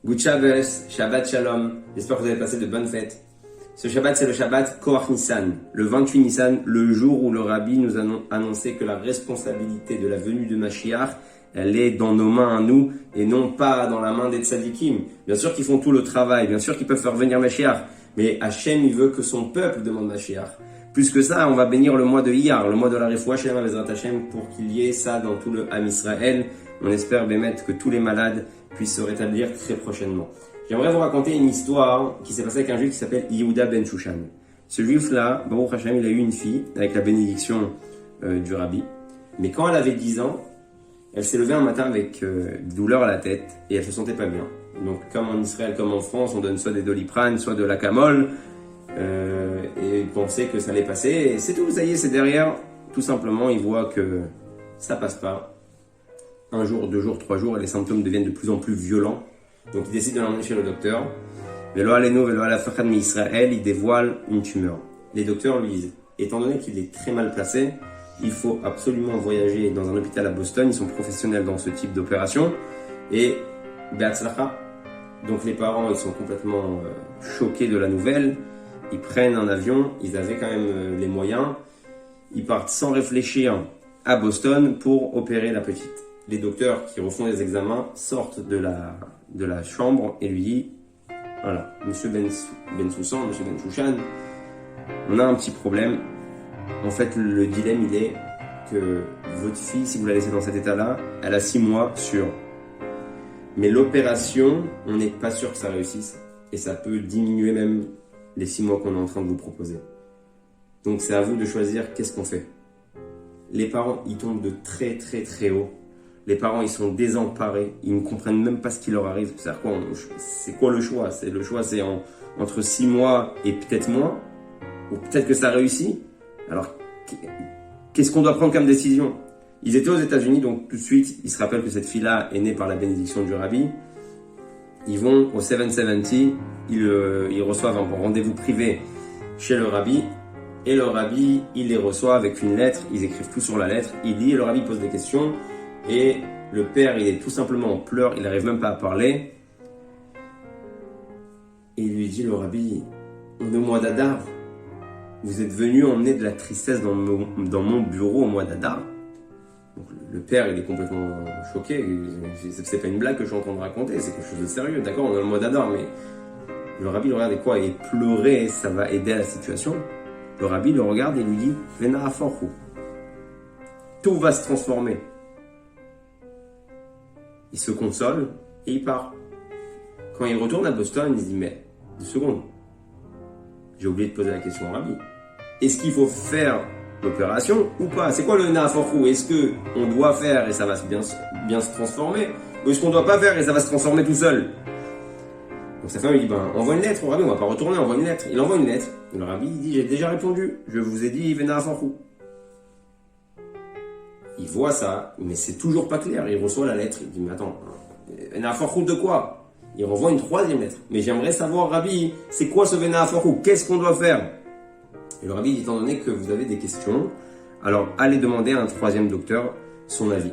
Good Shabbos, Shabbat Shalom, j'espère que vous avez passé de bonnes fêtes. Ce Shabbat, c'est le Shabbat Koach Nissan, le 28 Nissan, le jour où le Rabbi nous a annoncé que la responsabilité de la venue de Mashiach, elle est dans nos mains à nous et non pas dans la main des tzadikim. Bien sûr qu'ils font tout le travail, bien sûr qu'ils peuvent faire venir Mashiach, mais Hachem, il veut que son peuple demande Mashiach. Plus que ça, on va bénir le mois de Iyar, le mois de la Refoua Shelema Bezrat Hashem, pour qu'il y ait ça dans tout le Ham Israël. On espère bémettre que tous les malades puissent se rétablir très prochainement. J'aimerais vous raconter une histoire qui s'est passée avec un juif qui s'appelle Yehuda Ben Shushan. Ce juif-là, Baruch Hashem, il a eu une fille avec la bénédiction du Rabbi. Mais quand elle avait 10 ans, elle s'est levée un matin avec douleur à la tête et elle se sentait pas bien. Donc comme en Israël, comme en France, on donne soit des Doliprane, soit de l'Acamol. Et il pensait que ça allait passer. Et c'est tout, ça y est, c'est derrière. Tout simplement, il voit que ça passe pas. Un jour, 2 jours, 3 jours, et les symptômes deviennent de plus en plus violents. Donc il décide de l'emmener chez le docteur. Velo aleno, velo alafachad mi Israël, il dévoile une tumeur. Les docteurs lui disent, étant donné qu'il est très mal placé, il faut absolument voyager dans un hôpital à Boston. Ils sont professionnels dans ce type d'opération. Et be'atzlacha. Donc les parents, ils sont complètement choqués de la nouvelle. Ils prennent un avion, ils avaient quand même les moyens. Ils partent sans réfléchir à Boston pour opérer la petite. Les docteurs qui refont les examens sortent de la chambre et lui disent, voilà, monsieur Ben Soussan, monsieur Ben Shushan, on a un petit problème. En fait, le dilemme, il est que votre fille, si vous la laissez dans cet état-là, elle a 6 mois sûrs. Mais l'opération, on n'est pas sûr que ça réussisse. Et ça peut diminuer même les 6 mois qu'on est en train de vous proposer. Donc c'est à vous de choisir qu'est-ce qu'on fait. Les parents, ils tombent de très très très haut. Les parents, ils sont désemparés. Ils ne comprennent même pas ce qui leur arrive. C'est quoi le choix? Le choix, c'est entre 6 mois et peut-être moins. Ou peut-être que ça réussit. Alors, qu'est-ce qu'on doit prendre comme décision? Ils étaient aux États-Unis, donc tout de suite, ils se rappellent que cette fille-là est née par la bénédiction du Rabbi. Ils vont au 770, ils reçoivent un rendez-vous privé chez le Rabbi. Et le Rabbi, il les reçoit avec une lettre. Ils écrivent tout sur la lettre. Il lit, et le Rabbi pose des questions. Et le père, il est tout simplement en pleurs. Il n'arrive même pas à parler. Et il lui dit, le Rabbi, on est au mois d'Adar. Vous êtes venu emmener de la tristesse dans mon bureau au mois d'Adar. Donc, le père, il est complètement choqué. C'est pas une blague que je suis en train de raconter, c'est quelque chose de sérieux. D'accord, on est au mois d'Adar, mais le Rabbi le regarde et quoi? Et pleurer, ça va aider à la situation. Le Rabbi le regarde et lui dit, Vena aforchu. Tout va se transformer. Il se console et il part. Quand il retourne à Boston, il se dit, mais 2 secondes. J'ai oublié de poser la question au Rabbi. Est-ce qu'il faut faire l'opération ou pas? C'est quoi le naforou? Est-ce qu'on doit faire et ça va bien se transformer? Ou est-ce qu'on ne doit pas faire et ça va se transformer tout seul? Donc sa femme lui dit, envoie une lettre au Rabbi, on va pas retourner, envoie une lettre. Il envoie une lettre. Et le Rabbi dit, j'ai déjà répondu. Je vous ai dit, Vena naforou. Il voit ça, mais c'est toujours pas clair. Il reçoit la lettre. Il dit, mais attends, naforou de quoi? Il renvoie une 3e lettre. Mais j'aimerais savoir, Rabbi, c'est quoi ce Vena naforou? Qu'est-ce qu'on doit faire? Et le Rabbi dit, étant donné que vous avez des questions, alors allez demander à un 3e docteur son avis.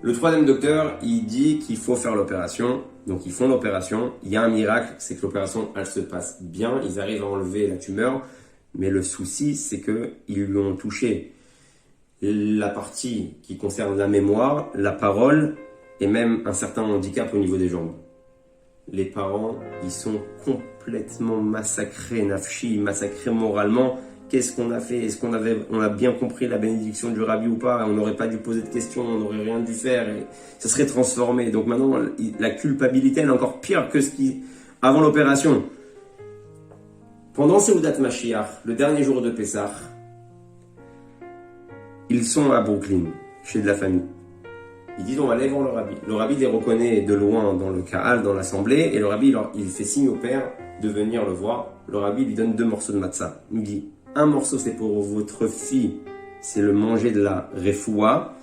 Le 3e docteur, il dit qu'il faut faire l'opération. Donc ils font l'opération. Il y a un miracle, c'est que l'opération, elle se passe bien. Ils arrivent à enlever la tumeur. Mais le souci, c'est qu'ils lui ont touché la partie qui concerne la mémoire, la parole et même un certain handicap au niveau des jambes. Les parents, ils sont complètement massacrés, nafshi, massacrés moralement. Qu'est-ce qu'on a fait? Est-ce qu'on a bien compris la bénédiction du Rabbi ou pas? On n'aurait pas dû poser de questions, on n'aurait rien dû faire et ça serait transformé. Donc maintenant, la culpabilité, elle est encore pire que avant l'opération. Pendant Seudat Mashiach, le dernier jour de Pessah, ils sont à Brooklyn, chez de la famille. Ils disent, on va aller voir le Rabbi. Le Rabbi les reconnaît de loin dans le Kahal, dans l'assemblée, et le Rabbi, il fait signe au père de venir le voir. Le Rabbi lui donne 2 morceaux de matzah. Il dit, un morceau c'est pour votre fille, c'est le manger de la refoua,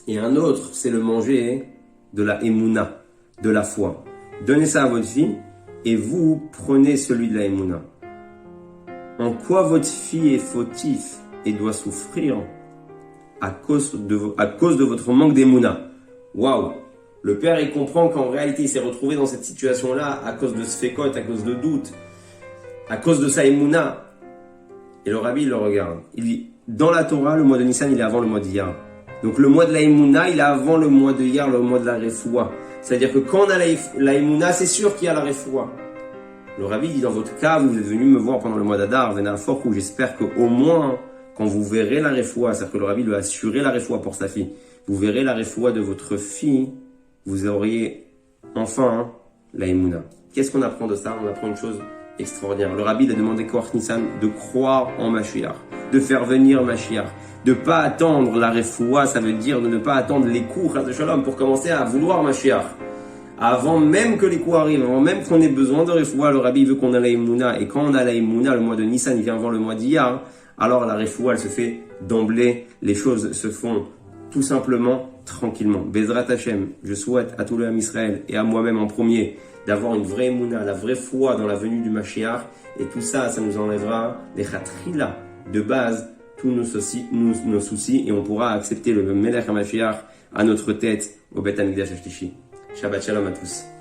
et un autre c'est le manger de la emuna, de la foi. Donnez ça à votre fille, et vous prenez celui de la emuna. En quoi votre fille est fautif et doit souffrir à cause de votre manque d'emuna? Waouh! Le père, il comprend qu'en réalité, il s'est retrouvé dans cette situation-là à cause de sfekot, à cause de doute, à cause de sa émouna. Et le rabbi, il le regarde. Il dit, dans la Torah, le mois de Nissan, il est avant le mois d'Iyar. Donc le mois de la émouna, il est avant le mois de Iyar, le mois de la refoua. C'est-à-dire que quand on a la émouna, c'est sûr qu'il y a la refoua. Le rabbi dit, dans votre cas, vous êtes venu me voir pendant le mois d'Adar, venez à Fort où j'espère qu'au moins, quand vous verrez la refoua, c'est-à-dire que le rabbi lui a assuré la refoua pour sa fille, vous verrez la refoua de votre fille, vous auriez enfin la émouna. Qu'est-ce qu'on apprend de ça? On apprend une chose extraordinaire. Le rabbi a demandé Koach Nissan de croire en Mashiach, de faire venir Mashiach, de ne pas attendre la refoua, ça veut dire de ne pas attendre les coups de Shalom pour commencer à vouloir Mashiach. Avant même que les coups arrivent, avant même qu'on ait besoin de refoua, le rabbi veut qu'on ait la émouna. Et quand on a la émouna, le mois de Nissan, il vient avant le mois d'Iyar, alors la refoua, elle se fait d'emblée. Les choses se font tout simplement, tranquillement. Bezrat Hashem, je souhaite à tout le Ham Israël et à moi-même en premier d'avoir une vraie émouna, la vraie foi dans la venue du Mashiach. Et tout ça, ça nous enlèvera les chatrila de base, tous nos soucis, et on pourra accepter le Melech HaMashiach à notre tête au Beth Hamikdash Ashlishi. Shabbat Shalom à tous.